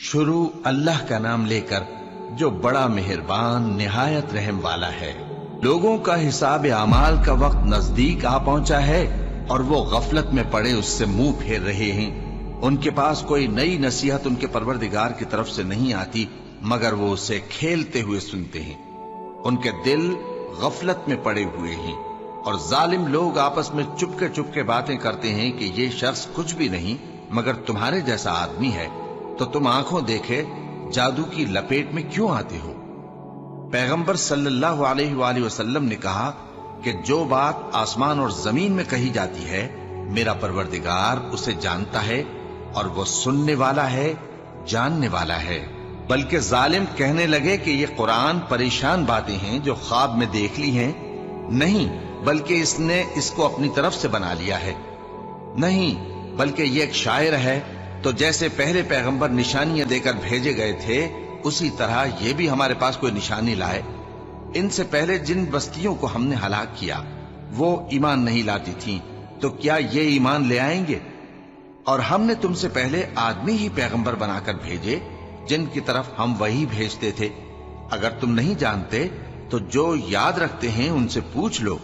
شروع اللہ کا نام لے کر جو بڑا مہربان نہایت رحم والا ہے۔ لوگوں کا حساب اعمال کا وقت نزدیک آ پہنچا ہے اور وہ غفلت میں پڑے اس سے منہ پھیر رہے ہیں۔ ان کے پاس کوئی نئی نصیحت ان کے پروردگار کی طرف سے نہیں آتی مگر وہ اسے کھیلتے ہوئے سنتے ہیں۔ ان کے دل غفلت میں پڑے ہوئے ہیں اور ظالم لوگ آپس میں چپکے باتیں کرتے ہیں کہ یہ شخص کچھ بھی نہیں مگر تمہارے جیسا آدمی ہے، تو تم آنکھوں دیکھے جادو کی لپیٹ میں کیوں آتے ہو؟ پیغمبر صلی اللہ علیہ وآلہ وسلم نے کہا کہ جو بات آسمان اور زمین میں کہی جاتی ہے میرا پروردگار اسے جانتا ہے اور وہ سننے والا ہے، جاننے والا ہے۔ بلکہ ظالم کہنے لگے کہ یہ قرآن پریشان باتیں ہیں جو خواب میں دیکھ لی ہیں، نہیں بلکہ اس نے اس کو اپنی طرف سے بنا لیا ہے، نہیں بلکہ یہ ایک شاعر ہے۔ تو جیسے پہلے پیغمبر نشانیاں دے کر بھیجے گئے تھے اسی طرح یہ بھی ہمارے پاس کوئی نشانی لائے۔ ان سے پہلے جن بستیوں کو ہم نے ہلاک کیا وہ ایمان نہیں لاتی تھیں، تو کیا یہ ایمان لے آئیں گے؟ اور ہم نے تم سے پہلے آدمی ہی پیغمبر بنا کر بھیجے جن کی طرف ہم وہی بھیجتے تھے۔ اگر تم نہیں جانتے تو جو یاد رکھتے ہیں ان سے پوچھ لو۔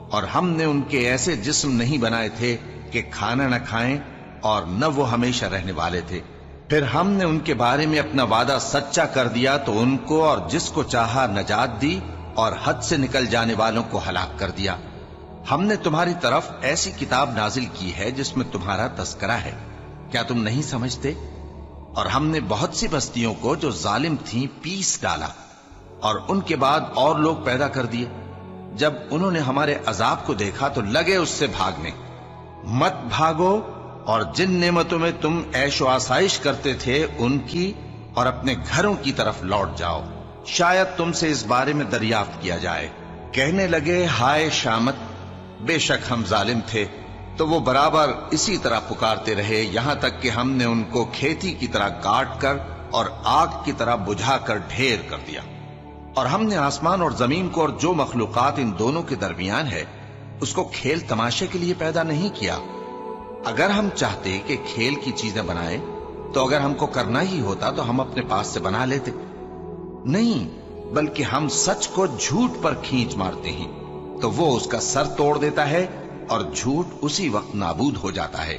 اور ہم نے ان کے ایسے جسم نہیں بنائے تھے کہ کھانا نہ کھائیں اور نہ وہ ہمیشہ رہنے والے تھے۔ پھر ہم نے ان کے بارے میں اپنا وعدہ سچا کر دیا تو ان کو اور جس کو چاہا نجات دی اور حد سے نکل جانے والوں کو ہلاک کر دیا۔ ہم نے تمہاری طرف ایسی کتاب نازل کی ہے جس میں تمہارا تذکرہ ہے، کیا تم نہیں سمجھتے؟ اور ہم نے بہت سی بستیوں کو جو ظالم تھیں پیس ڈالا اور ان کے بعد اور لوگ پیدا کر دیے۔ جب انہوں نے ہمارے عذاب کو دیکھا تو لگے اس سے بھاگنے۔ مت بھاگو اور جن نعمتوں میں تم عیش و آسائش کرتے تھے ان کی اور اپنے گھروں کی طرف لوٹ جاؤ، شاید تم سے اس بارے میں دریافت کیا جائے۔ کہنے لگے ہائے شامت، بے شک ہم ظالم تھے، تو وہ برابر اسی طرح پکارتے رہے یہاں تک کہ ہم نے ان کو کھیتی کی طرح کاٹ کر اور آگ کی طرح بجھا کر ڈھیر کر دیا۔ اور ہم نے آسمان اور زمین کو اور جو مخلوقات ان دونوں کے درمیان ہے اس کو کھیل تماشے کے لیے پیدا نہیں کیا۔ اگر ہم چاہتے کہ کھیل کی چیزیں بنائے تو اگر ہم کو کرنا ہی ہوتا تو ہم اپنے پاس سے بنا لیتے، نہیں بلکہ ہم سچ کو جھوٹ پر کھینچ مارتے ہیں تو وہ اس کا سر توڑ دیتا ہے اور جھوٹ اسی وقت نابود ہو جاتا ہے۔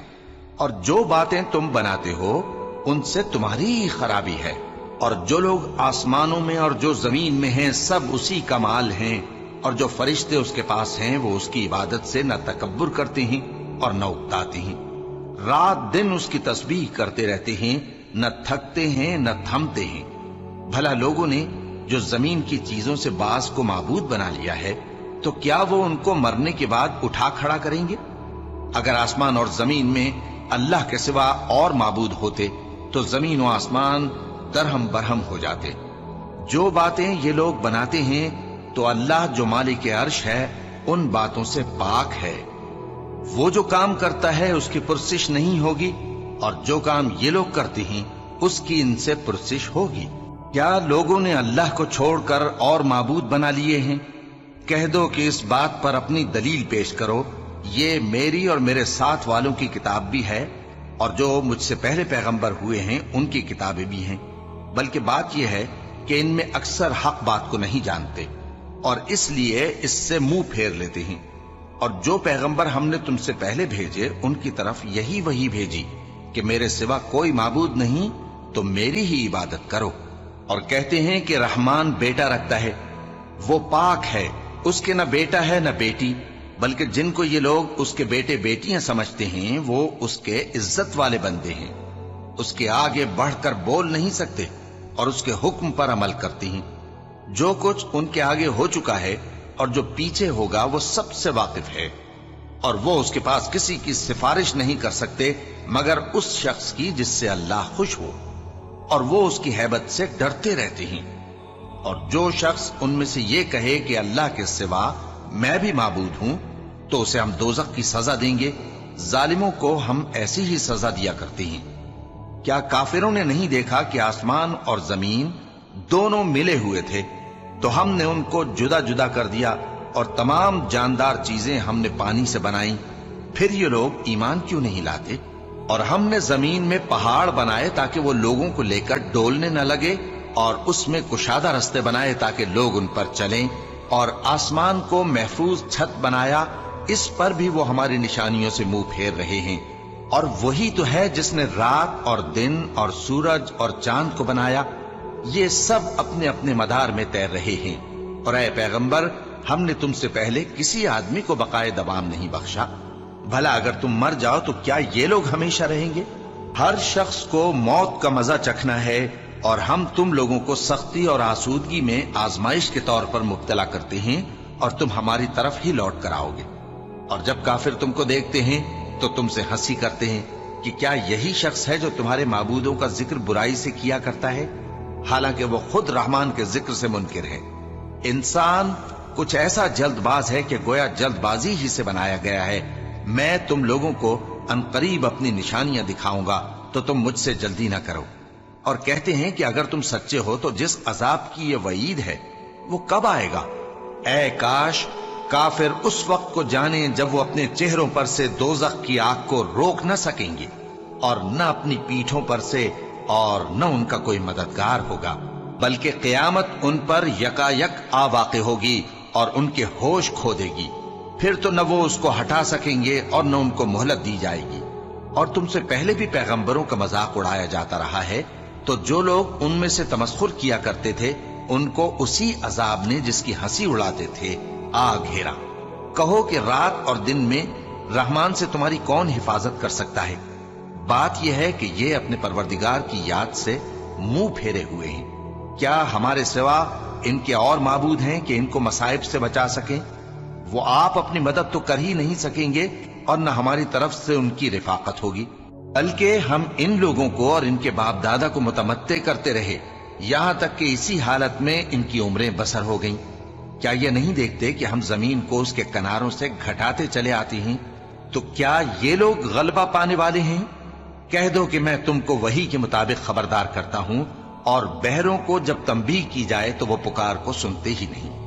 اور جو باتیں تم بناتے ہو ان سے تمہاری ہی خرابی ہے، اور جو لوگ آسمانوں میں اور جو زمین میں ہیں سب اسی کا مال ہیں، اور جو فرشتے اس کے پاس ہیں وہ اس کی عبادت سے نہ تکبر کرتے ہیں اور نہ اکتاتے ہیں، رات دن اس کی تسبیح کرتے رہتے ہیں، نہ تھکتے ہیں نہ تھمتے ہیں۔ بھلا لوگوں نے جو زمین کی چیزوں سے بعض کو معبود بنا لیا ہے تو کیا وہ ان کو مرنے کے بعد اٹھا کھڑا کریں گے؟ اگر آسمان اور زمین میں اللہ کے سوا اور معبود ہوتے تو زمین و آسمان درہم برہم ہو جاتے۔ جو باتیں یہ لوگ بناتے ہیں تو اللہ جو مالک عرش ہے ان باتوں سے پاک ہے۔ وہ جو کام کرتا ہے اس کی پرسش نہیں ہوگی، اور جو کام یہ لوگ کرتے ہیں اس کی ان سے پرسش ہوگی۔ کیا لوگوں نے اللہ کو چھوڑ کر اور معبود بنا لیے ہیں؟ کہہ دو کہ اس بات پر اپنی دلیل پیش کرو، یہ میری اور میرے ساتھ والوں کی کتاب بھی ہے اور جو مجھ سے پہلے پیغمبر ہوئے ہیں ان کی کتابیں بھی ہیں۔ بلکہ بات یہ ہے کہ ان میں اکثر حق بات کو نہیں جانتے اور اس لیے اس سے منہ پھیر لیتے ہیں۔ اور جو پیغمبر ہم نے تم سے پہلے بھیجے ان کی طرف یہی وحی بھیجی کہ میرے سوا کوئی معبود نہیں تو میری ہی عبادت کرو۔ اور کہتے ہیں کہ رحمان بیٹا رکھتا ہے، وہ پاک ہے، اس کے نہ بیٹا ہے نہ بیٹی، بلکہ جن کو یہ لوگ اس کے بیٹے بیٹیاں سمجھتے ہیں وہ اس کے عزت والے بندے ہیں، اس کے آگے بڑھ کر بول نہیں سکتے اور اس کے حکم پر عمل کرتے ہیں۔ جو کچھ ان کے آگے ہو چکا ہے اور جو پیچھے ہوگا وہ سب سے واقف ہے، اور وہ اس کے پاس کسی کی سفارش نہیں کر سکتے مگر اس شخص کی جس سے اللہ خوش ہو، اور وہ اس کی ہیبت سے ڈرتے رہتے ہیں۔ اور جو شخص ان میں سے یہ کہے کہ اللہ کے سوا میں بھی معبود ہوں تو اسے ہم دوزخ کی سزا دیں گے، ظالموں کو ہم ایسی ہی سزا دیا کرتے ہیں۔ کیا کافروں نے نہیں دیکھا کہ آسمان اور زمین دونوں ملے ہوئے تھے تو ہم نے ان کو جدا جدا کر دیا اور تمام جاندار چیزیں ہم نے پانی سے بنائیں، پھر یہ لوگ ایمان کیوں نہیں لاتے؟ اور ہم نے زمین میں پہاڑ بنائے تاکہ وہ لوگوں کو لے کر ڈولنے نہ لگے، اور اس میں کشادہ رستے بنائے تاکہ لوگ ان پر چلیں، اور آسمان کو محفوظ چھت بنایا، اس پر بھی وہ ہماری نشانیوں سے منہ پھیر رہے ہیں۔ اور وہی تو ہے جس نے رات اور دن اور سورج اور چاند کو بنایا، یہ سب اپنے اپنے مدار میں تیر رہے ہیں۔ اور اے پیغمبر، ہم نے تم سے پہلے کسی آدمی کو بقائے دوام نہیں بخشا، بھلا اگر تم مر جاؤ تو کیا یہ لوگ ہمیشہ رہیں گے؟ ہر شخص کو موت کا مزہ چکھنا ہے، اور ہم تم لوگوں کو سختی اور آسودگی میں آزمائش کے طور پر مبتلا کرتے ہیں، اور تم ہماری طرف ہی لوٹ کر آؤ گے۔ اور جب کافر تم کو دیکھتے ہیں تو تم سے ہنسی کرتے ہیں کہ کیا یہی شخص ہے جو تمہارے معبودوں کا ذکر برائی سے کیا کرتا ہے، حالانکہ وہ خود رحمان کے ذکر سے منکر ہے۔ انسان کچھ ایسا جلد باز ہے کہ گویا جلد بازی ہی سے بنایا گیا ہے۔ میں تم لوگوں کو عنقریب اپنی نشانیاں دکھاؤں گا تو تم مجھ سے جلدی نہ کرو۔ اور کہتے ہیں کہ اگر تم سچے ہو تو جس عذاب کی یہ وعید ہے وہ کب آئے گا؟ اے کاش کافر اس وقت کو جانیں جب وہ اپنے چہروں پر سے دوزخ کی آگ کو روک نہ سکیں گے، اور نہ اپنی پیٹھوں پر سے، اور نہ ان کا کوئی مددگار ہوگا، بلکہ قیامت ان پر یکایک آ واقع ہوگی اور ان کے ہوش کھو دے گی۔ پھر تو نہ وہ اس کو ہٹا سکیں گے اور نہ ان کو مہلت دی جائے گی۔ اور تم سے پہلے بھی پیغمبروں کا مذاق اڑایا جاتا رہا ہے، تو جو لوگ ان میں سے تمسخر کیا کرتے تھے ان کو اسی عذاب نے جس کی ہنسی اڑاتے تھے آ گھیرا۔ کہو کہ رات اور دن میں رحمان سے تمہاری کون حفاظت کر سکتا ہے؟ بات یہ ہے کہ یہ اپنے پروردگار کی یاد سے منہ پھیرے ہوئے ہیں۔ کیا ہمارے سوا ان کے اور معبود ہیں کہ ان کو مصائب سے بچا سکیں؟ وہ آپ اپنی مدد تو کر ہی نہیں سکیں گے، اور نہ ہماری طرف سے ان کی رفاقت ہوگی، بلکہ ہم ان لوگوں کو اور ان کے باپ دادا کو متمتع کرتے رہے، یہاں تک کہ اسی حالت میں ان کی عمریں بسر ہو گئیں۔ کیا یہ نہیں دیکھتے کہ ہم زمین کو اس کے کناروں سے گھٹاتے چلے آتے ہیں؟ تو کیا یہ لوگ غلبہ پانے والے ہیں؟ کہہ دو کہ میں تم کو وحی کے مطابق خبردار کرتا ہوں، اور بہروں کو جب تنبیہ کی جائے تو وہ پکار کو سنتے ہی نہیں۔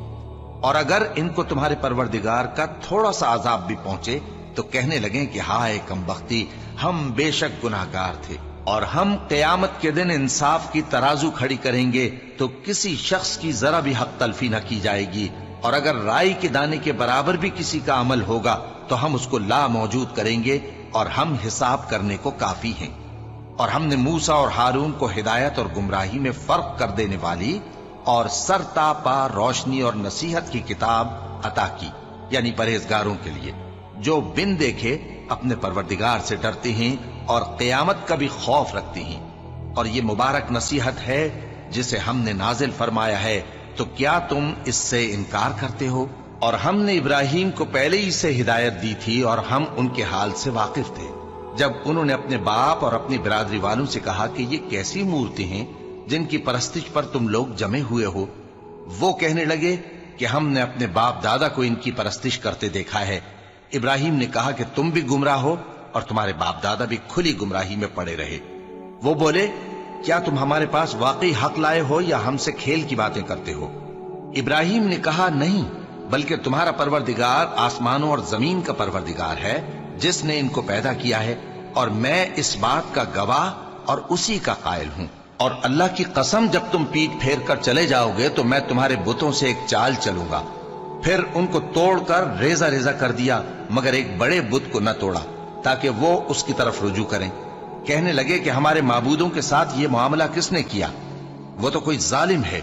اور اگر ان کو تمہارے پروردگار کا تھوڑا سا عذاب بھی پہنچے تو کہنے لگیں کہ ہائے کمبختی، ہم بے شک گناہگار تھے۔ اور ہم قیامت کے دن انصاف کی ترازو کھڑی کریں گے تو کسی شخص کی ذرا بھی حق تلفی نہ کی جائے گی، اور اگر رائی کے دانے کے برابر بھی کسی کا عمل ہوگا تو ہم اس کو لا موجود کریں گے، اور ہم حساب کرنے کو کافی ہیں۔ اور ہم نے موسیٰ اور ہارون کو ہدایت اور گمراہی میں فرق کر دینے والی اور سرتا پا روشنی اور نصیحت کی کتاب عطا کی، یعنی پرہیزگاروں کے لیے جو بن دیکھے اپنے پروردگار سے ڈرتے ہیں اور قیامت کا بھی خوف رکھتے ہیں۔ اور یہ مبارک نصیحت ہے جسے ہم نے نازل فرمایا ہے، تو کیا تم اس سے انکار کرتے ہو؟ اور ہم نے ابراہیم کو پہلے ہی سے ہدایت دی تھی، اور ہم ان کے حال سے واقف تھے جب انہوں نے اپنے باپ اور اپنی برادری والوں سے کہا کہ یہ کیسی مورتی ہیں جن کی پرستش پر تم لوگ جمے ہوئے ہو۔ وہ کہنے لگے کہ ہم نے اپنے باپ دادا کو ان کی پرستش کرتے دیکھا ہے۔ ابراہیم نے کہا کہ تم بھی گمراہ ہو اور تمہارے باپ دادا بھی کھلی گمراہی میں پڑے رہے۔ وہ بولے کیا تم ہمارے پاس واقعی حق لائے ہو یا ہم سے کھیل کی باتیں کرتے ہو؟ ابراہیم نے کہا نہیں، بلکہ تمہارا پروردگار آسمانوں اور زمین کا پروردگار ہے جس نے ان کو پیدا کیا ہے، اور میں اس بات کا گواہ اور اسی کا قائل ہوں۔ اور اللہ کی قسم جب تم پیٹ پھیر کر چلے جاؤ گے تو میں تمہارے بتوں سے ایک چال چلوں گا۔ پھر ان کو توڑ کر ریزہ ریزہ کر دیا، مگر ایک بڑے بت کو نہ توڑا تاکہ وہ اس کی طرف رجوع کریں۔ کہنے لگے کہ ہمارے معبودوں کے ساتھ یہ معاملہ کس نے کیا؟ وہ تو کوئی ظالم ہے۔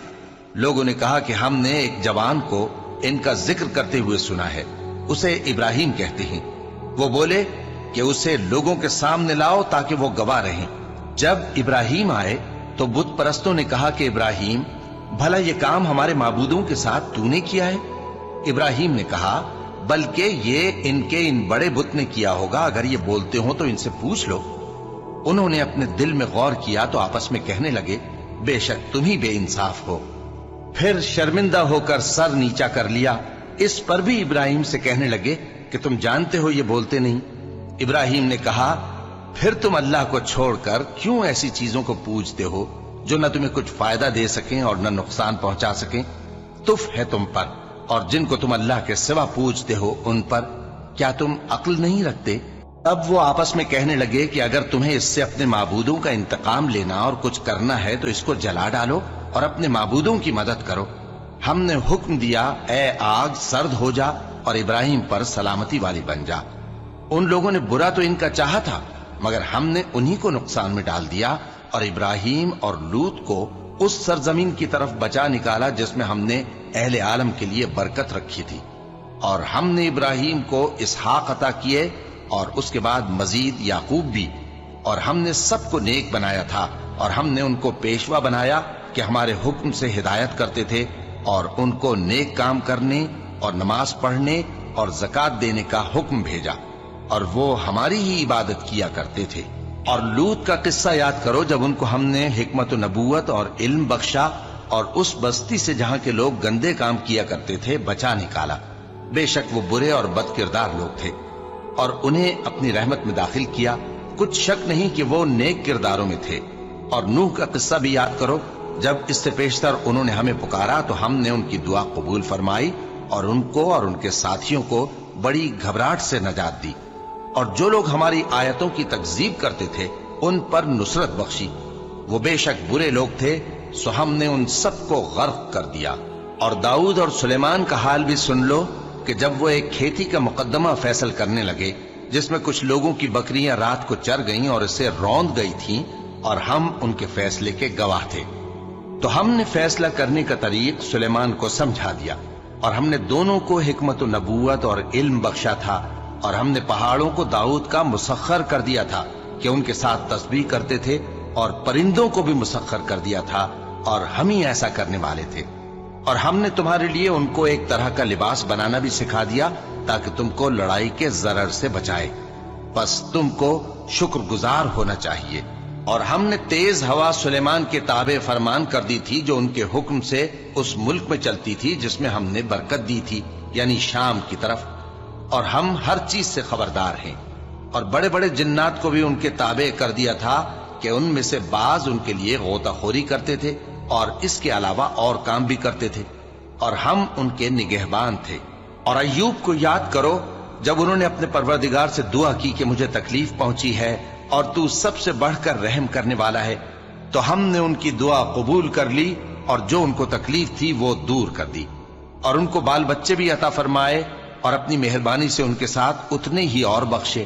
لوگوں نے کہا کہ ہم نے ایک جوان کو ان کا ذکر کرتے ہوئے سنا ہے، اسے ابراہیم کہتے ہیں۔ وہ بولے کہ اسے لوگوں کے سامنے لاؤ تاکہ وہ گواہ رہیں۔ جب ابراہیم آئے تو بت پرستوں نے کہا کہ ابراہیم، بھلا یہ کام ہمارے معبودوں کے ساتھ تو نے کیا ہے؟ ابراہیم نے کہا بلکہ یہ ان بڑے بت نے کیا ہوگا، اگر یہ بولتے ہوں تو ان سے پوچھ لو۔ انہوں نے اپنے دل میں غور کیا تو آپس میں کہنے لگے بے شک تم ہی بے انصاف ہو۔ پھر شرمندہ ہو کر سر نیچا کر لیا۔ اس پر بھی ابراہیم سے کہنے لگے کہ تم جانتے ہو یہ بولتے نہیں۔ ابراہیم نے کہا پھر تم اللہ کو چھوڑ کر کیوں ایسی چیزوں کو پوجتے ہو جو نہ تمہیں کچھ فائدہ دے سکیں اور نہ نقصان پہنچا سکیں؟ تف ہے تم پر اور جن کو تم اللہ کے سوا پوجتے ہو ان پر، کیا تم عقل نہیں رکھتے؟ اب وہ آپس میں کہنے لگے کہ اگر تمہیں اس سے اپنے معبودوں کا انتقام لینا اور کچھ کرنا ہے تو اس کو جلا ڈالو اور اپنے معبودوں کی مدد کرو۔ ہم نے حکم دیا اے آگ سرد ہو جا اور ابراہیم پر سلامتی والی بن جا۔ ان لوگوں نے برا تو ان کا چاہا تھا، مگر ہم نے انہی کو نقصان میں ڈال دیا اور ابراہیم اور لوط کو اس سرزمین کی طرف بچا نکالا جس میں ہم نے اہل عالم کے لیے برکت رکھی تھی۔ اور ہم نے ابراہیم کو اسحاق عطا کیے اور اس کے بعد مزید یعقوب بھی، اور ہم نے سب کو نیک بنایا تھا، اور ہم نے ان کو پیشوا بنایا کہ ہمارے حکم سے ہدایت کرتے تھے، اور ان کو نیک کام کرنے اور نماز پڑھنے اور زکوٰۃ دینے کا حکم بھیجا، اور وہ ہماری ہی عبادت کیا کرتے تھے۔ اور لوط کا قصہ یاد کرو جب ان کو ہم نے حکمت و نبوت اور علم بخشا اور اس بستی سے جہاں کے لوگ گندے کام کیا کرتے تھے بچا نکالا۔ بے شک وہ برے اور بد کردار لوگ تھے، اور انہیں اپنی رحمت میں داخل کیا، کچھ شک نہیں کہ وہ نیک کرداروں میں تھے۔ اور نوح کا قصہ بھی یاد کرو، جب اس سے پیشتر انہوں نے ہمیں پکارا تو ہم نے ان کی دعا قبول فرمائی اور ان کو اور ان کے ساتھیوں کو بڑی گھبراہٹ سے نجات دی، اور جو لوگ ہماری آیتوں کی تکذیب کرتے تھے ان پر نصرت بخشی۔ وہ بے شک برے لوگ تھے، سو ہم نے ان سب کو غرق کر دیا۔ اور داؤد اور سلیمان کا حال بھی سن لو کہ جب وہ ایک کھیتی کا مقدمہ فیصل کرنے لگے جس میں کچھ لوگوں کی بکریاں رات کو چر گئیں اور اسے روند گئی تھیں، اور ہم ان کے فیصلے کے گواہ تھے، تو ہم نے فیصلہ کرنے کا طریق سلیمان کو سمجھا دیا، اور ہم نے دونوں کو حکمت و نبوت اور علم بخشا تھا، اور ہم نے پہاڑوں کو داؤد کا مسخر کر دیا تھا کہ ان کے ساتھ تسبیح کرتے تھے، اور پرندوں کو بھی مسخر کر دیا تھا، اور ہم ہی ایسا کرنے والے تھے۔ اور ہم نے تمہارے لیے ان کو ایک طرح کا لباس بنانا بھی سکھا دیا تاکہ تم کو لڑائی کے ضرر سے بچائے، بس تم کو شکر گزار ہونا چاہیے۔ اور ہم نے تیز ہوا سلیمان کے تابع فرمان کر دی تھی جو ان کے حکم سے اس ملک میں چلتی تھی جس میں ہم نے برکت دی تھی، یعنی شام کی طرف، اور ہم ہر چیز سے خبردار ہیں۔ اور بڑے بڑے جنات کو بھی ان کے تابع کر دیا تھا کہ ان میں سے بعض ان کے لیے غوطہ خوری کرتے تھے اور اس کے علاوہ اور کام بھی کرتے تھے، اور ہم ان کے نگہبان تھے۔ اور ایوب کو یاد کرو جب انہوں نے اپنے پروردگار سے دعا کی کہ مجھے تکلیف پہنچی ہے اور تو سب سے بڑھ کر رحم کرنے والا ہے، تو ہم نے ان کی دعا قبول کر لی اور جو ان کو تکلیف تھی وہ دور کر دی، اور ان کو بال بچے بھی عطا فرمائے، اور اپنی مہربانی سے ان کے ساتھ اتنے ہی اور بخشے۔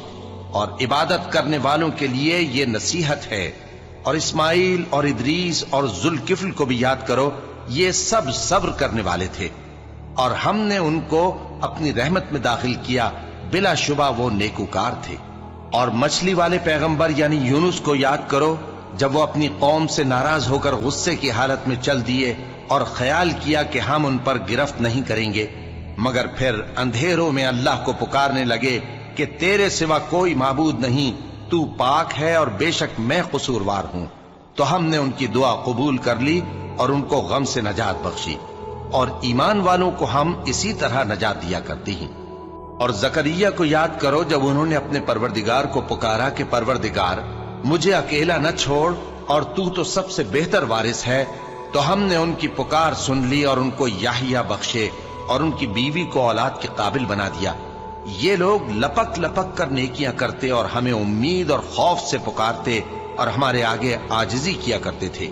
اور عبادت کرنے والوں کے لیے یہ نصیحت ہے۔ اور اسماعیل اور ادریس اور ذوالکفل کو بھی یاد کرو، یہ سب صبر کرنے والے تھے، اور ہم نے ان کو اپنی رحمت میں داخل کیا، بلا شبہ وہ نیکوکار تھے۔ اور مچھلی والے پیغمبر یعنی یونس کو یاد کرو جب وہ اپنی قوم سے ناراض ہو کر غصے کی حالت میں چل دیے اور خیال کیا کہ ہم ان پر گرفت نہیں کریں گے، مگر پھر اندھیروں میں اللہ کو پکارنے لگے کہ تیرے سوا کوئی معبود نہیں، تو پاک ہے اور بے شک میں قصوروار ہوں، تو ہم نے ان کی دعا قبول کر لی اور ان کو غم سے نجات بخشی، اور ایمان والوں کو ہم اسی طرح نجات دیا کرتے ہیں۔ اور زکریا کو یاد کرو جب انہوں نے اپنے پروردگار کو پکارا کہ پروردگار مجھے اکیلا نہ چھوڑ اور تو سب سے بہتر وارث ہے، تو ہم نے ان کی پکار سن لی اور ان کو یحییٰ بخشے اور ان کی بیوی کو اولاد کے قابل بنا دیا۔ یہ لوگ لپک لپک کر نیکیاں کرتے اور ہمیں امید اور خوف سے پکارتے اور ہمارے آگے عاجزی کیا کرتے تھے۔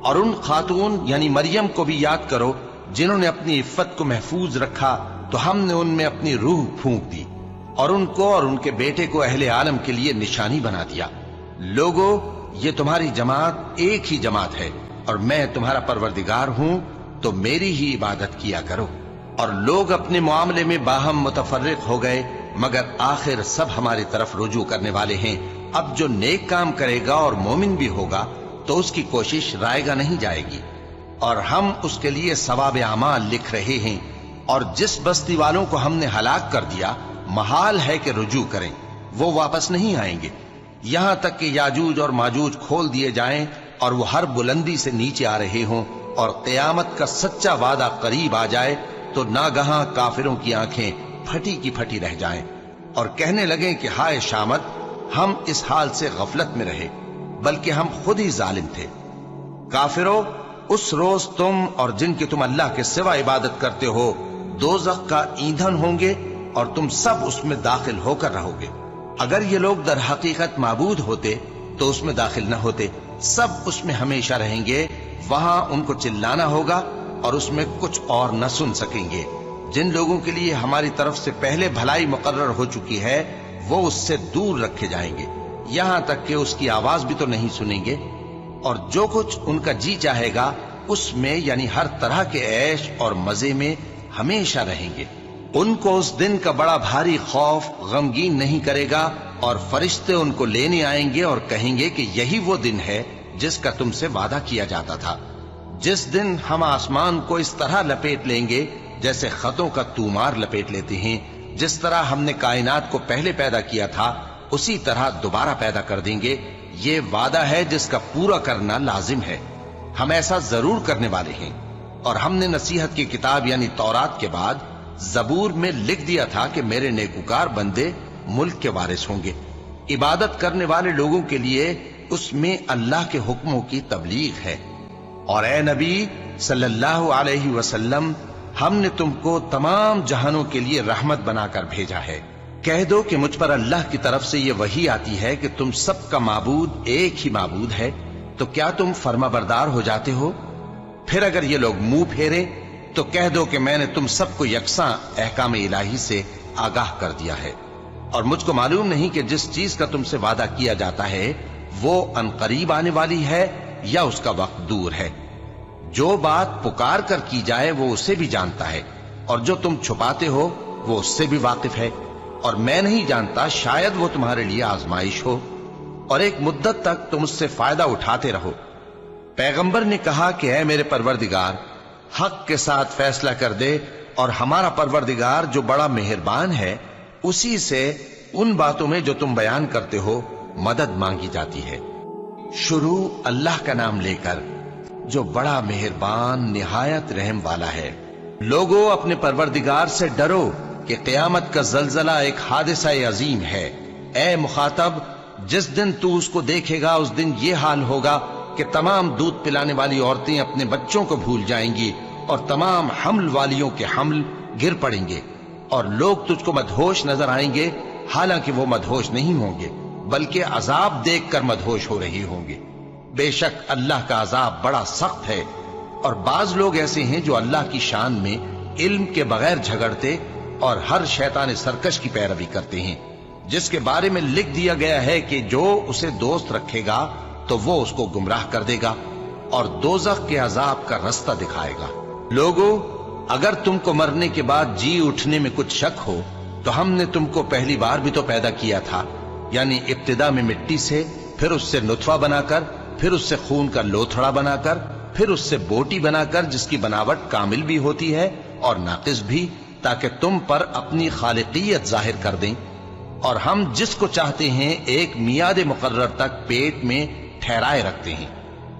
اور ان خاتون یعنی مریم کو بھی یاد کرو جنہوں نے اپنی عفت کو محفوظ رکھا، تو ہم نے ان میں اپنی روح پھونک دی اور ان کو اور ان کے بیٹے کو اہل عالم کے لیے نشانی بنا دیا۔ لوگو، یہ تمہاری جماعت ایک ہی جماعت ہے اور میں تمہارا پروردگار ہوں، تو میری ہی عبادت کیا کرو۔ اور لوگ اپنے معاملے میں باہم متفرق ہو گئے، مگر آخر سب ہماری طرف رجوع کرنے والے ہیں۔ اب جو نیک کام کرے گا اور مومن بھی ہوگا تو اس کی کوشش رائے گا نہیں جائے گی، اور ہم اس کے لیے ثواب اعمال لکھ رہے ہیں۔ اور جس بستی والوں کو ہم نے ہلاک کر دیا، محال ہے کہ رجوع کریں، وہ واپس نہیں آئیں گے، یہاں تک کہ یاجوج اور ماجوج کھول دیے جائیں اور وہ ہر بلندی سے نیچے آ رہے ہوں، اور قیامت کا سچا وعدہ قریب آ جائے تو ناگہاں کافروں کی آنکھیں پھٹی کی پھٹی رہ جائیں اور کہنے لگیں کہ ہائے شامت، ہم اس حال سے غفلت میں رہے، بلکہ ہم خود ہی ظالم تھے۔ کافروں، اس روز تم اور جن کی تم اللہ کے سوا عبادت کرتے ہو دوزخ کا ایندھن ہوں گے، اور تم سب اس میں داخل ہو کر رہو گے۔ اگر یہ لوگ در حقیقت معبود ہوتے تو اس میں داخل نہ ہوتے، سب اس میں ہمیشہ رہیں گے، وہاں ان کو چلانا ہوگا اور اس میں کچھ اور نہ سن سکیں گے۔ جن لوگوں کے لیے ہماری طرف سے پہلے بھلائی مقرر ہو چکی ہے وہ اس سے دور رکھے جائیں گے، یہاں تک کہ اس کی آواز بھی تو نہیں سنیں گے، اور جو کچھ ان کا جی چاہے گا اس میں یعنی ہر طرح کے عیش اور مزے میں ہمیشہ رہیں گے۔ ان کو اس دن کا بڑا بھاری خوف غمگین نہیں کرے گا، اور فرشتے ان کو لینے آئیں گے اور کہیں گے کہ یہی وہ دن ہے جس کا تم سے وعدہ کیا جاتا تھا، جس دن ہم آسمان کو اس طرح لپیٹ لیں گے جیسے خطوں کا تومار لپیٹ لیتے ہیں، جس طرح ہم نے کائنات کو پہلے پیدا کیا تھا اسی طرح دوبارہ پیدا کر دیں گے۔ یہ وعدہ ہے جس کا پورا کرنا لازم ہے، ہم ایسا ضرور کرنے والے ہیں۔ اور ہم نے نصیحت کی کتاب یعنی تورات کے بعد زبور میں لکھ دیا تھا کہ میرے نیکوکار بندے ملک کے وارث ہوں گے۔ عبادت کرنے والے لوگوں کے لیے اس میں اللہ کے حکموں کی تبلیغ ہے۔ اور اے نبی صلی اللہ علیہ وسلم، ہم نے تم کو تمام جہانوں کے لیے رحمت بنا کر بھیجا ہے۔ کہہ دو کہ مجھ پر اللہ کی طرف سے یہ وحی آتی ہے کہ تم سب کا معبود ایک ہی معبود ہے، تو کیا تم فرما بردار ہو جاتے ہو؟ پھر اگر یہ لوگ منہ پھیرے تو کہہ دو کہ میں نے تم سب کو یکساں احکام الہی سے آگاہ کر دیا ہے، اور مجھ کو معلوم نہیں کہ جس چیز کا تم سے وعدہ کیا جاتا ہے وہ ان قریب آنے والی ہے یا اس کا وقت دور ہے۔ جو بات پکار کر کی جائے وہ اسے بھی جانتا ہے، اور جو تم چھپاتے ہو وہ اس سے بھی واقف ہے، اور میں نہیں جانتا شاید وہ تمہارے لیے آزمائش ہو، اور ایک مدت تک تم اس سے فائدہ اٹھاتے رہو۔ پیغمبر نے کہا کہ اے میرے پروردگار، حق کے ساتھ فیصلہ کر دے، اور ہمارا پروردگار جو بڑا مہربان ہے اسی سے ان باتوں میں جو تم بیان کرتے ہو مدد مانگی جاتی ہے۔ شروع اللہ کا نام لے کر جو بڑا مہربان نہایت رحم والا ہے۔ لوگو اپنے پروردگار سے ڈرو کہ قیامت کا زلزلہ ایک حادثہ عظیم ہے۔ اے مخاطب، جس دن تو اس کو دیکھے گا اس دن یہ حال ہوگا کہ تمام دودھ پلانے والی عورتیں اپنے بچوں کو بھول جائیں گی، اور تمام حمل والیوں کے حمل گر پڑیں گے، اور لوگ تجھ کو مدہوش نظر آئیں گے، حالانکہ وہ مدہوش نہیں ہوں گے بلکہ عذاب دیکھ کر مدہوش ہو رہے ہوں گے۔ بے شک اللہ کا عذاب بڑا سخت ہے۔ اور بعض لوگ ایسے ہیں جو اللہ کی شان میں علم کے بغیر جھگڑتے اور ہر شیطان سرکش کی پیروی کرتے ہیں، جس کے بارے میں لکھ دیا گیا ہے کہ جو اسے دوست رکھے گا تو وہ اس کو گمراہ کر دے گا اور دوزخ کے عذاب کا رستہ دکھائے گا۔ لوگو، اگر تم کو مرنے کے بعد جی اٹھنے میں کچھ شک ہو تو ہم نے تم کو پہلی بار بھی تو پیدا کیا تھا، یعنی ابتدا میں مٹی سے، پھر اس سے نطفہ بنا کر، پھر اس سے خون کا لوتھڑا بنا کر، پھر اس سے بوٹی بنا کر جس کی بناوٹ کامل بھی ہوتی ہے اور ناقص بھی، تاکہ تم پر اپنی خالقیت ظاہر کر دیں۔ اور ہم جس کو چاہتے ہیں ایک میعاد مقرر تک پیٹ میں ٹھہرائے رکھتے ہیں،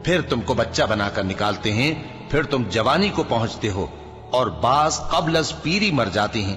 پھر تم کو بچہ بنا کر نکالتے ہیں، پھر تم جوانی کو پہنچتے ہو، اور بعض قبل از پیری مر جاتے ہیں،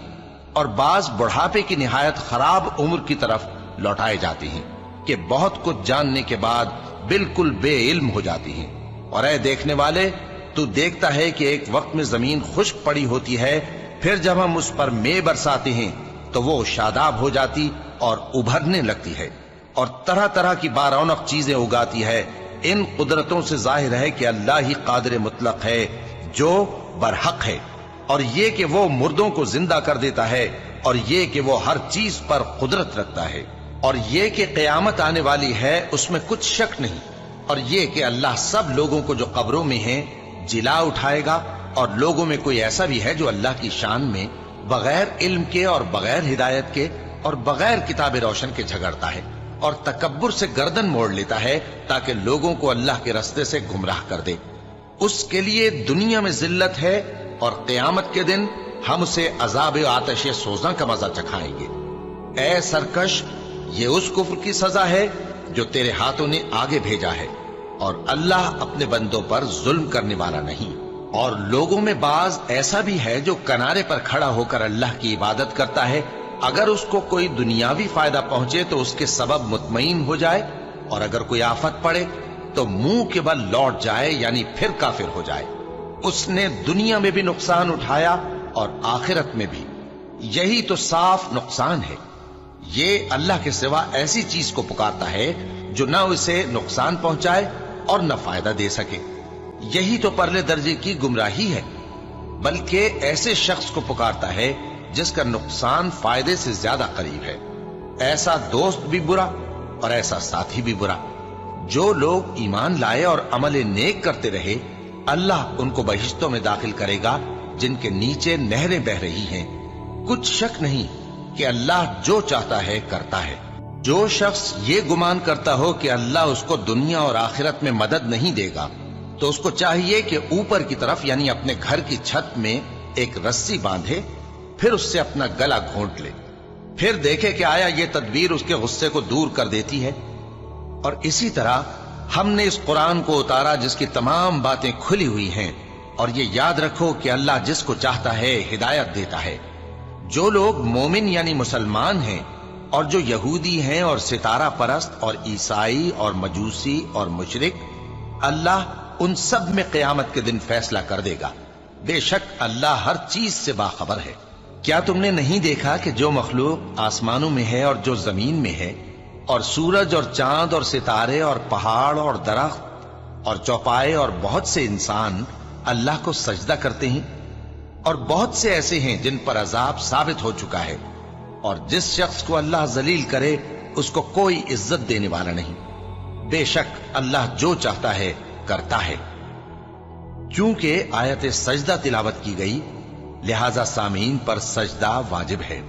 اور بعض بڑھاپے کی نہایت خراب عمر کی طرف لوٹائے جاتے ہیں کہ بہت کچھ جاننے کے بعد بالکل بے علم ہو جاتی ہیں۔ اور اے دیکھنے والے، تو دیکھتا ہے کہ ایک وقت میں زمین خشک پڑی ہوتی ہے، پھر جب ہم اس پر مے برساتے ہیں تو وہ شاداب ہو جاتی اور ابھرنے لگتی ہے، اور طرح طرح کی بارونق چیزیں اگاتی ہے۔ ان قدرتوں سے ظاہر ہے کہ اللہ ہی قادر مطلق ہے جو برحق ہے، اور یہ کہ وہ مردوں کو زندہ کر دیتا ہے، اور یہ کہ وہ ہر چیز پر قدرت رکھتا ہے، اور یہ کہ قیامت آنے والی ہے اس میں کچھ شک نہیں، اور یہ کہ اللہ سب لوگوں کو جو قبروں میں ہیں جلا اٹھائے گا، اور لوگوں میں کوئی ایسا بھی ہے جو اللہ کی شان میں بغیر علم کے اور بغیر ہدایت کے اور بغیر کتاب روشن کے جھگڑتا ہے، اور تکبر سے گردن موڑ لیتا ہے تاکہ لوگوں کو اللہ کے رستے سے گمراہ کر دے۔ اس کے لیے دنیا میں ذلت ہے، اور قیامت کے دن ہم اسے عذاب آتش سوزاں کا مزہ چکھائیں گے۔ اے سرکش، یہ اس کفر کی سزا ہے جو تیرے ہاتھوں نے آگے بھیجا ہے، اور اللہ اپنے بندوں پر ظلم کرنے والا نہیں۔ اور لوگوں میں بعض ایسا بھی ہے جو کنارے پر کھڑا ہو کر اللہ کی عبادت کرتا ہے، اگر اس کو کوئی دنیاوی فائدہ پہنچے تو اس کے سبب مطمئن ہو جائے، اور اگر کوئی آفت پڑے تو منہ کے بل لوٹ جائے، یعنی پھر کافر ہو جائے۔ اس نے دنیا میں بھی نقصان اٹھایا اور آخرت میں بھی، یہی تو صاف نقصان ہے۔ یہ اللہ کے سوا ایسی چیز کو پکارتا ہے جو نہ اسے نقصان پہنچائے اور نہ فائدہ دے سکے. یہی تو پرلے درجے کی گمراہی ہے. بلکہ ایسے شخص کو پکارتا ہے جس کا نقصان فائدے سے زیادہ قریب ہے. ایسا دوست بھی برا اور ایسا ساتھی بھی برا. جو لوگ ایمان لائے اور عمل نیک کرتے رہے اللہ ان کو بہشتوں میں داخل کرے گا جن کے نیچے نہریں بہ رہی ہیں. کچھ شک نہیں کہ اللہ جو چاہتا ہے کرتا ہے. جو شخص یہ گمان کرتا ہو کہ اللہ اس کو دنیا اور آخرت میں مدد نہیں دے گا تو اس کو چاہیے کہ اوپر کی طرف یعنی اپنے گھر کی چھت میں ایک رسی باندھے, پھر اس سے اپنا گلا گھونٹ لے, پھر دیکھے کہ آیا یہ تدبیر اس کے غصے کو دور کر دیتی ہے. اور اسی طرح ہم نے اس قرآن کو اتارا جس کی تمام باتیں کھلی ہوئی ہیں. اور یہ یاد رکھو کہ اللہ جس کو چاہتا ہے ہدایت دیتا ہے. جو لوگ مومن یعنی مسلمان ہیں اور جو یہودی ہیں اور ستارہ پرست اور عیسائی اور مجوسی اور مشرک, اللہ ان سب میں قیامت کے دن فیصلہ کر دے گا. بے شک اللہ ہر چیز سے باخبر ہے. کیا تم نے نہیں دیکھا کہ جو مخلوق آسمانوں میں ہے اور جو زمین میں ہے, اور سورج اور چاند اور ستارے اور پہاڑ اور درخت اور چوپائے اور بہت سے انسان اللہ کو سجدہ کرتے ہیں, اور بہت سے ایسے ہیں جن پر عذاب ثابت ہو چکا ہے, اور جس شخص کو اللہ ذلیل کرے اس کو کوئی عزت دینے والا نہیں. بے شک اللہ جو چاہتا ہے کرتا ہے. چونکہ آیت سجدہ تلاوت کی گئی لہذا سامعین پر سجدہ واجب ہے.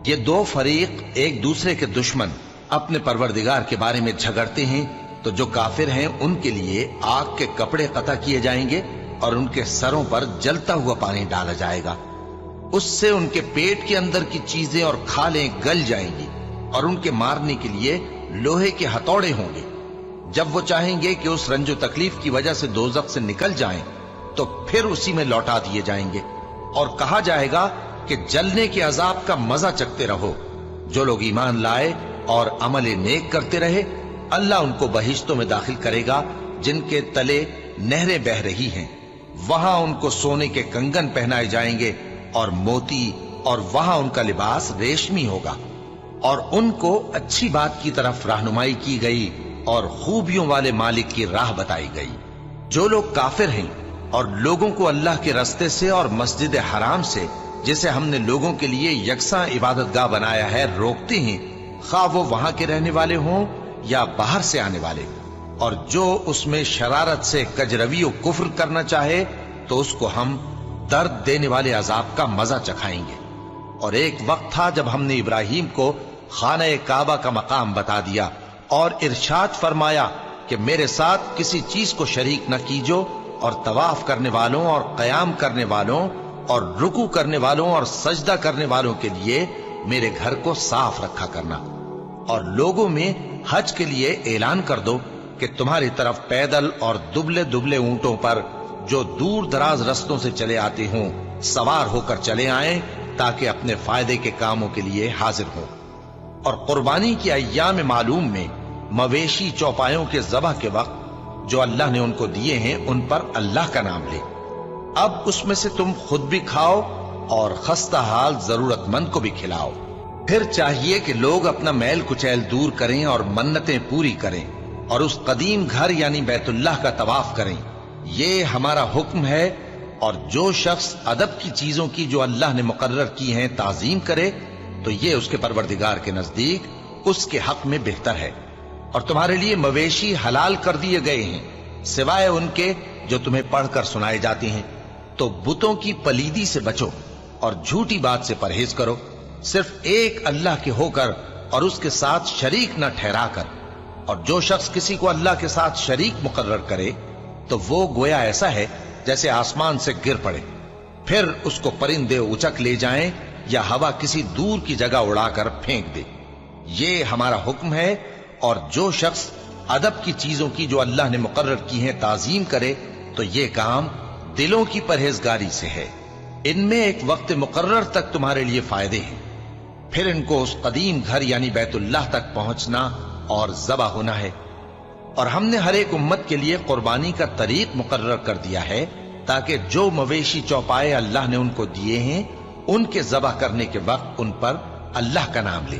یہ دو فریق ایک دوسرے کے دشمن اپنے پروردگار کے بارے میں جھگڑتے ہیں تو جو کافر ہیں ان کے لیے آگ کے کپڑے قطع کیے جائیں گے اور ان کے سروں پر جلتا ہوا پانی ڈالا جائے گا. اس سے ان کے پیٹ کے اندر کی چیزیں اور کھالیں گل جائیں گی اور ان کے مارنے کے لیے لوہے کے ہتھوڑے ہوں گے. جب وہ چاہیں گے کہ اس رنج و تکلیف کی وجہ سے دوزخ سے نکل جائیں تو پھر اسی میں لوٹا دیے جائیں گے اور کہا جائے گا کہ جلنے کے عذاب کا مزہ چکھتے رہو. جو لوگ ایمان لائے اور عمل نیک کرتے رہے اللہ ان کو بہشتوں میں داخل کرے گا جن کے تلے نہریں بہ رہی ہیں. وہاں ان کو سونے کے کنگن پہنائے جائیں گے اور موتی, اور وہاں ان کا لباس ریشمی ہوگا. اور ان کو اچھی بات کی طرف رہنمائی کی گئی اور خوبیوں والے مالک کی راہ بتائی گئی. جو لوگ کافر ہیں اور لوگوں کو اللہ کے رستے سے اور مسجد حرام سے جسے ہم نے لوگوں کے لیے یکساں عبادت گاہ بنایا ہے روکتے ہیں, خواہ وہ وہاں کے رہنے والے ہوں یا باہر سے آنے والے, اور جو اس میں شرارت سے کجروی و کفر کرنا چاہے تو اس کو ہم درد دینے والے عذاب کا مزہ چکھائیں گے. اور ایک وقت تھا جب ہم نے ابراہیم کو خانہ کعبہ کا مقام بتا دیا اور ارشاد فرمایا کہ میرے ساتھ کسی چیز کو شریک نہ کیجو, اور طواف کرنے والوں اور قیام کرنے والوں اور رکوع کرنے والوں اور سجدہ کرنے والوں کے لیے میرے گھر کو صاف رکھا کرنا. اور لوگوں میں حج کے لیے اعلان کر دو کہ تمہاری طرف پیدل اور دبلے دبلے اونٹوں پر جو دور دراز رستوں سے چلے آتے ہوں سوار ہو کر چلے آئیں تاکہ اپنے فائدے کے کاموں کے لیے حاضر ہوں. اور قربانی کی ایام معلوم میں مویشی چوپایوں کے ذبح کے وقت جو اللہ نے ان کو دیے ہیں ان پر اللہ کا نام لے. اب اس میں سے تم خود بھی کھاؤ اور خستہ حال ضرورت مند کو بھی کھلاؤ. پھر چاہیے کہ لوگ اپنا میل کچیل دور کریں اور منتیں پوری کریں اور اس قدیم گھر یعنی بیت اللہ کا طواف کریں. یہ ہمارا حکم ہے. اور جو شخص ادب کی چیزوں کی جو اللہ نے مقرر کی ہیں تعظیم کرے تو یہ اس کے پروردگار کے نزدیک اس کے حق میں بہتر ہے. اور تمہارے لیے مویشی حلال کر دیے گئے ہیں سوائے ان کے جو تمہیں پڑھ کر سنائے جاتے ہیں. تو بتوں کی پلیدی سے بچو اور جھوٹی بات سے پرہیز کرو, صرف ایک اللہ کے ہو کر اور اس کے ساتھ شریک نہ ٹھہرا کر. اور جو شخص کسی کو اللہ کے ساتھ شریک مقرر کرے تو وہ گویا ایسا ہے جیسے آسمان سے گر پڑے, پھر اس کو پرندے اچک لے جائیں یا ہوا کسی دور کی جگہ اڑا کر پھینک دے. یہ ہمارا حکم ہے. اور جو شخص ادب کی چیزوں کی جو اللہ نے مقرر کی ہیں تعظیم کرے تو یہ کام دلوں کی پرہیزگاری سے ہے. ان میں ایک وقت مقرر تک تمہارے لیے فائدے ہیں, پھر ان کو اس قدیم گھر یعنی بیت اللہ تک پہنچنا اور ذبح ہونا ہے. اور ہم نے ہر ایک امت کے لیے قربانی کا طریق مقرر کر دیا ہے تاکہ جو مویشی چوپائے اللہ نے ان کو دیے ہیں ان کے ذبح کرنے کے وقت ان پر اللہ کا نام لے.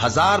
1000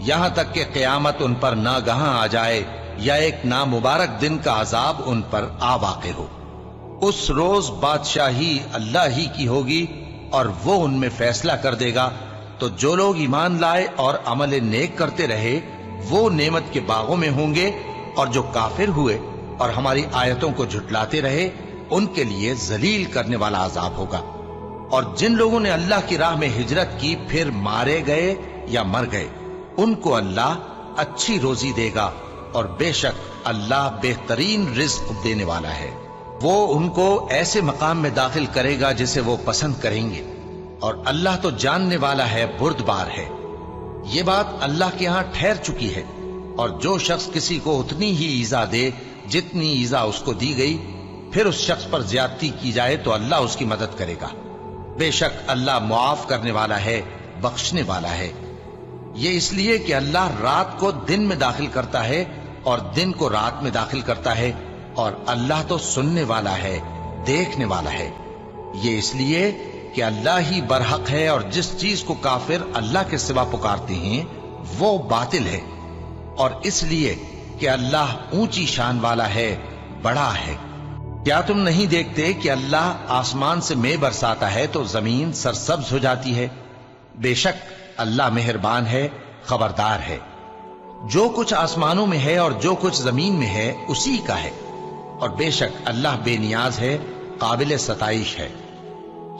یہاں تک کہ قیامت ان پر ناگہاں آ جائے یا ایک نامبارک دن کا عذاب ان پر آ واقع ہو۔ اس روز بادشاہی اللہ ہی کی ہوگی اور وہ ان میں فیصلہ کر دے گا، تو جو لوگ ایمان لائے اور عمل نیک کرتے رہے وہ نعمت کے باغوں میں ہوں گے، اور جو کافر ہوئے اور ہماری آیتوں کو جھٹلاتے رہے ان کے لیے ذلیل کرنے والا عذاب ہوگا۔ اور جن لوگوں نے اللہ کی راہ میں ہجرت کی پھر مارے گئے یا مر گئے ان کو اللہ اچھی روزی دے گا، اور بے شک اللہ بہترین رزق دینے والا ہے۔ وہ ان کو ایسے مقام میں داخل کرے گا جسے وہ پسند کریں گے، اور اللہ تو جاننے والا ہے، بردبار ہے۔ یہ بات اللہ کے ہاں ٹھہر چکی ہے، اور جو شخص کسی کو اتنی ہی ایذا دے جتنی ایذا اس کو دی گئی، پھر اس شخص پر زیادتی کی جائے تو اللہ اس کی مدد کرے گا۔ بے شک اللہ معاف کرنے والا ہے، بخشنے والا ہے۔ یہ اس لیے کہ اللہ رات کو دن میں داخل کرتا ہے اور دن کو رات میں داخل کرتا ہے، اور اللہ تو سننے والا ہے، دیکھنے والا ہے۔ یہ اس لیے کہ اللہ ہی برحق ہے، اور جس چیز کو کافر اللہ کے سوا پکارتے ہیں وہ باطل ہے، اور اس لیے کہ اللہ اونچی شان والا ہے، بڑا ہے۔ کیا تم نہیں دیکھتے کہ اللہ آسمان سے مے برساتا ہے تو زمین سرسبز ہو جاتی ہے؟ بے شک اللہ مہربان ہے، خبردار ہے۔ جو کچھ آسمانوں میں ہے اور جو کچھ زمین میں ہے اسی کا ہے، اور بے شک اللہ بے نیاز ہے، قابل ستائش ہے۔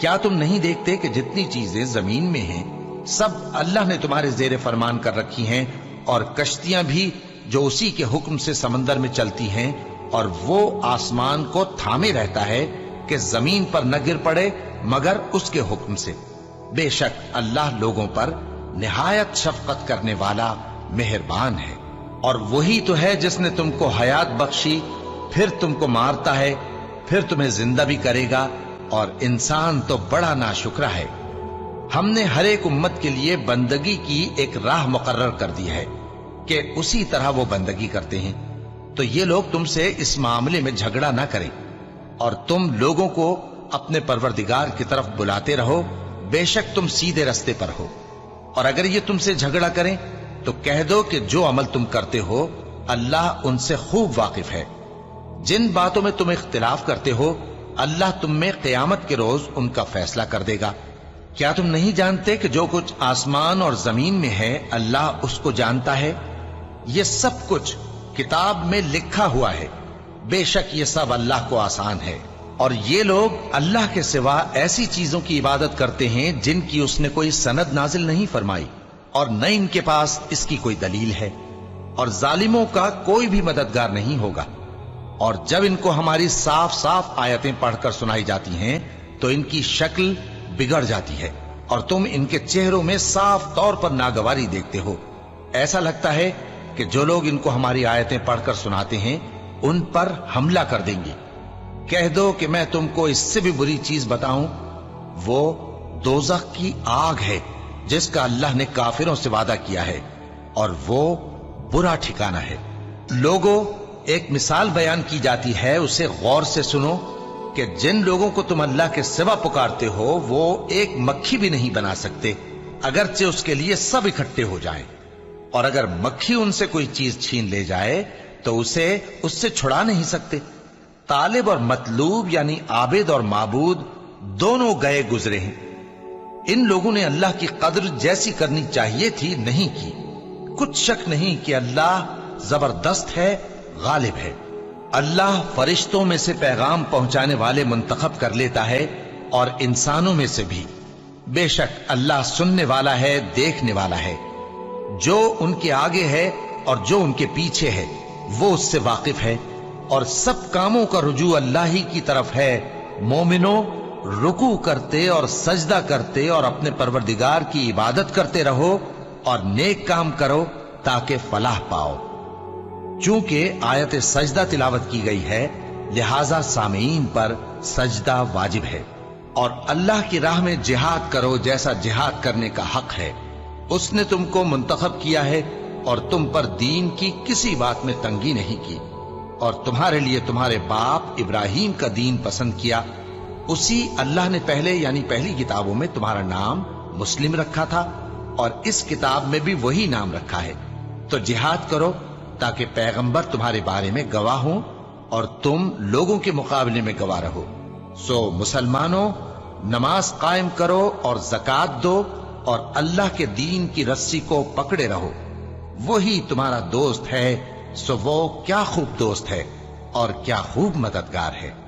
کیا تم نہیں دیکھتے کہ جتنی چیزیں زمین میں ہیں سب اللہ نے تمہارے زیر فرمان کر رکھی ہیں، اور کشتیاں بھی جو اسی کے حکم سے سمندر میں چلتی ہیں، اور وہ آسمان کو تھامے رہتا ہے کہ زمین پر نہ گر پڑے مگر اس کے حکم سے۔ بے شک اللہ لوگوں پر نہایت شفقت کرنے والا مہربان ہے۔ اور وہی تو ہے جس نے تم کو حیات بخشی، پھر تم کو مارتا ہے، پھر تمہیں زندہ بھی کرے گا، اور انسان تو بڑا ناشکرا ہے۔ ہم نے ہر ایک امت کے لیے بندگی کی ایک راہ مقرر کر دی ہے کہ اسی طرح وہ بندگی کرتے ہیں، تو یہ لوگ تم سے اس معاملے میں جھگڑا نہ کریں، اور تم لوگوں کو اپنے پروردگار کی طرف بلاتے رہو، بے شک تم سیدھے رستے پر ہو۔ اور اگر یہ تم سے جھگڑا کریں تو کہہ دو کہ جو عمل تم کرتے ہو اللہ ان سے خوب واقف ہے۔ جن باتوں میں تم اختلاف کرتے ہو اللہ تم میں قیامت کے روز ان کا فیصلہ کر دے گا۔ کیا تم نہیں جانتے کہ جو کچھ آسمان اور زمین میں ہے اللہ اس کو جانتا ہے؟ یہ سب کچھ کتاب میں لکھا ہوا ہے، بے شک یہ سب اللہ کو آسان ہے۔ اور یہ لوگ اللہ کے سوا ایسی چیزوں کی عبادت کرتے ہیں جن کی اس نے کوئی سند نازل نہیں فرمائی، اور نہ ان کے پاس اس کی کوئی دلیل ہے، اور ظالموں کا کوئی بھی مددگار نہیں ہوگا۔ اور جب ان کو ہماری صاف صاف آیتیں پڑھ کر سنائی جاتی ہیں تو ان کی شکل بگڑ جاتی ہے، اور تم ان کے چہروں میں صاف طور پر ناگواری دیکھتے ہو۔ ایسا لگتا ہے کہ جو لوگ ان کو ہماری آیتیں پڑھ کر سناتے ہیں ان پر حملہ کر دیں گے۔ کہہ دو کہ میں تم کو اس سے بھی بری چیز بتاؤں، وہ دوزخ کی آگ ہے جس کا اللہ نے کافروں سے وعدہ کیا ہے، اور وہ برا ٹھکانہ ہے۔ لوگوں، ایک مثال بیان کی جاتی ہے، اسے غور سے سنو کہ جن لوگوں کو تم اللہ کے سوا پکارتے ہو وہ ایک مکھی بھی نہیں بنا سکتے اگرچہ اس کے لیے سب اکٹھے ہو جائیں، اور اگر مکھی ان سے کوئی چیز چھین لے جائے تو اسے اس سے چھڑا نہیں سکتے۔ طالب اور مطلوب یعنی عابد اور معبود دونوں گئے گزرے ہیں۔ ان لوگوں نے اللہ کی قدر جیسی کرنی چاہیے تھی نہیں کی۔ کچھ شک نہیں کہ اللہ زبردست ہے، غالب ہے۔ اللہ فرشتوں میں سے پیغام پہنچانے والے منتخب کر لیتا ہے اور انسانوں میں سے بھی۔ بے شک اللہ سننے والا ہے، دیکھنے والا ہے۔ جو ان کے آگے ہے اور جو ان کے پیچھے ہے وہ اس سے واقف ہے، اور سب کاموں کا رجوع اللہ ہی کی طرف ہے۔ مومنوں، رکوع کرتے اور سجدہ کرتے اور اپنے پروردگار کی عبادت کرتے رہو اور نیک کام کرو تاکہ فلاح پاؤ۔ چونکہ آیت سجدہ تلاوت کی گئی ہے لہذا سامعین پر سجدہ واجب ہے، اور اللہ کی راہ میں جہاد کرو جیسا جہاد کرنے کا حق ہے۔ اس نے تم کو منتخب کیا ہے اور تم پر دین کی کسی بات میں تنگی نہیں کی، اور تمہارے لیے تمہارے باپ ابراہیم کا دین پسند کیا۔ اسی اللہ نے پہلے یعنی پہلی کتابوں میں تمہارا نام مسلم رکھا تھا، اور اس کتاب میں بھی وہی نام رکھا ہے۔ تو جہاد کرو تاکہ پیغمبر تمہارے بارے میں گواہ ہوں اور تم لوگوں کے مقابلے میں گواہ رہو۔ سو مسلمانوں، نماز قائم کرو اور زکات دو اور اللہ کے دین کی رسی کو پکڑے رہو، وہی تمہارا دوست ہے۔ سو وہ کیا خوب دوست ہے اور کیا خوب مددگار ہے۔